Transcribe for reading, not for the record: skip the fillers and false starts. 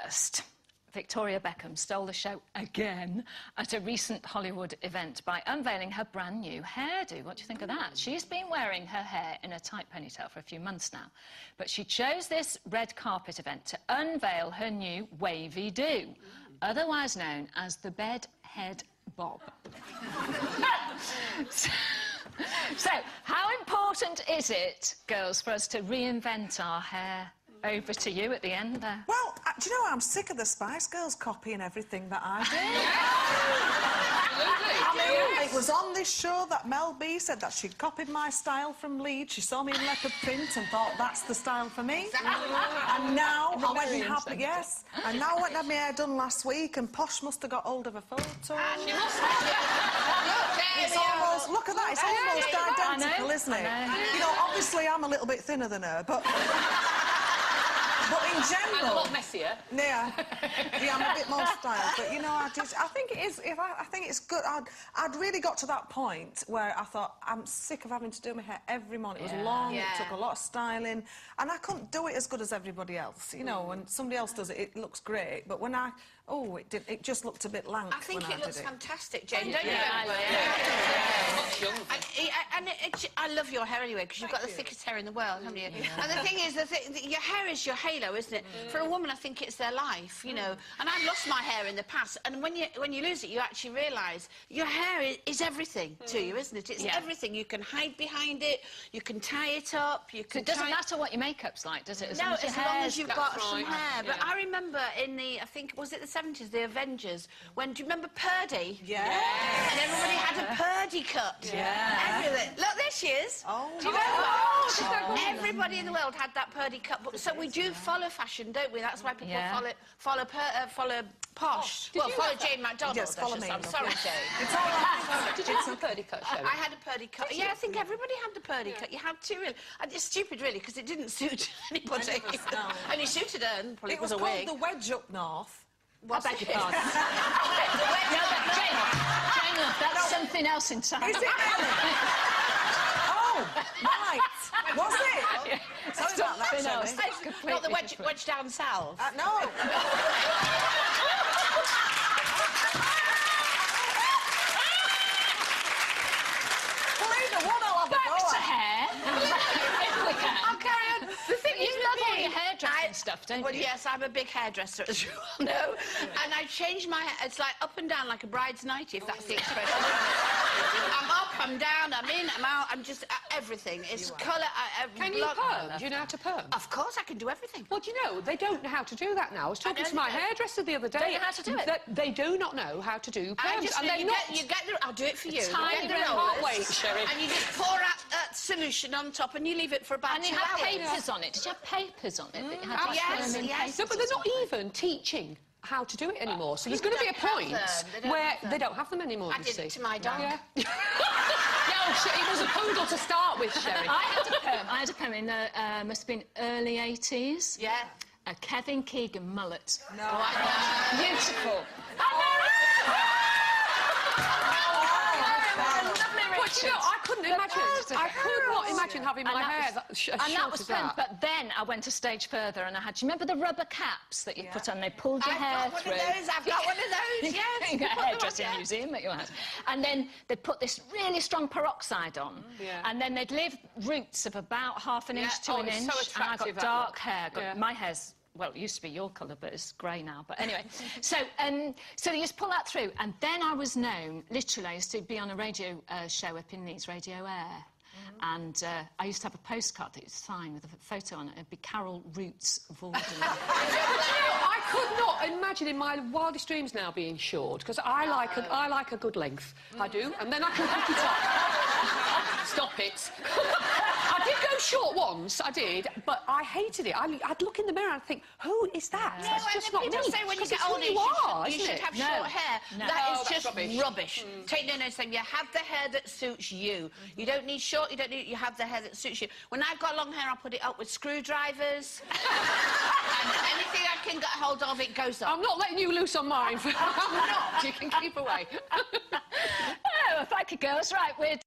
First, Victoria Beckham stole the show again at a recent Hollywood event by unveiling her brand new hairdo. What do you think of that? She's been wearing her hair in a tight ponytail for a few months now, but she chose this red carpet event to unveil her new wavy do, otherwise known as the bed head bob. So, how important is it, girls, for us to reinvent our hair? Over to you at the end there. Well, do you know, I'm sick of the Spice Girls copying everything that I do. I mean, it was on this show that Mel B said that she'd copied my style from Leeds. She saw me in leopard print and thought that's the style for me. And now I went and had and now I went and had my hair done last week, and Posh must have got hold of a photo. She must have. It's almost, look at that, it's almost identical, isn't it? You know, obviously I'm a little bit thinner than her, but in general... And a lot messier. Yeah, I'm a bit more styled, but, you know, I think it is... I think it's good. I'd really got to that point where I thought, I'm sick of having to do my hair every morning. It was long, it took a lot of styling, and I couldn't do it as good as everybody else, you know, when somebody else does it, it looks great, but when I... Oh, it just looked a bit lank. I think it looks fantastic, Jane, don't you? I love your hair anyway, because you've got the thickest hair in the world, haven't you? And the thing is, your hair is your halo, isn't it? For a woman, I think it's their life, you know. And I've lost my hair in the past, and when you lose it, you actually realise your hair is everything to you, isn't it? It's everything. You can hide behind it, you can tie it up, you can... So it doesn't matter what your makeup's like, does it? As long as you've got some hair. But I remember in the, I think, was it the 70s, the Avengers, when, do you remember Purdy? Yeah. And everybody had a Purdy cut. Yeah. Everything. Look, there she is. Oh. Do you remember? Everybody in the world had that Purdy cut. But, so we do follow fashion, don't we? That's why people follow Posh. Well, follow Jane McDonald. Yes, follow me. I'm sorry, Jane. It's all right. Did you have a Purdy cut, Sharon? I had a Purdy cut. Yeah, I think everybody had the Purdy cut. You had to, really. And it's stupid, really, because it didn't suit anybody. Only suited her, and probably it was a wig. It was called the wedge up north. I beg your pardon. Jane, look, that's something else inside. Is it really? Oh, right. Was it? Yeah. Sorry about that, Shelley. Not the wedge down south. No. Believe the one I'll have a go to hair. If we can. I'll carry on. The thing you love all your hairdressing stuff, don't you? Well, yes, I'm a big hairdresser, as you all know. And I changed my hair. It's like up and down like a bride's nightie, if that's the expression. I'm up, I'm down, I'm in, I'm out. I'm just everything. It's colour. Can you perm? Do you know how to perm? Of course, I can do everything. Well, do you know, they don't know how to do that now. I was talking to my hairdresser the other day. Don't know how to do it? They do not know how to do perms. I'll do it for you. Tiny can't wait, Sherry. And you just pour out solution on top, and you leave it for about 2 hours. And you have papers on it. Did you have papers on it that you had to yes. No, but they're not even teaching how to do it anymore. So there's going to be a point where they don't have them anymore, I did it to my dog. Yeah. It was a poodle to start with, Sherry. I had a perm in the, must have been early 80s. Yeah. A Kevin Keegan mullet. No, I know. Beautiful. But you know, I couldn't imagine. I could not imagine having my hair as short as that. But then I went a stage further, and I had. Do you remember the rubber caps that you put on? They pulled your hair through. I've got one of those. Yes. You got a hairdressing museum at your house, and then they put this really strong peroxide on, and then they'd leave roots of about half an inch to an inch, so and I got dark hair. My hair's. Well, it used to be your colour, but it's grey now. But anyway, so they just pull that through. And then I was known, literally, I used to be on a radio show up in Leeds, Radio Air. And I used to have a postcard that was signed with a photo on it. It'd be Carol Roots Vorden. I could not imagine in my wildest dreams now being short, because I like a good length. I do, and then I can hook it up. Stop it. I did go short once, I did, but I hated it. I'd look in the mirror and think, who is that? No, That's just not me. People say when you get older, you should have short hair. No. That is just rubbish. Take no notice. You have the hair that suits you. You don't need short. You have the hair that suits you. When I've got long hair, I put it up with screwdrivers. And anything I can get hold of, it goes up. I'm not letting you loose on mine. I'm not. You can keep away. Oh, thank you, girls. Right, we're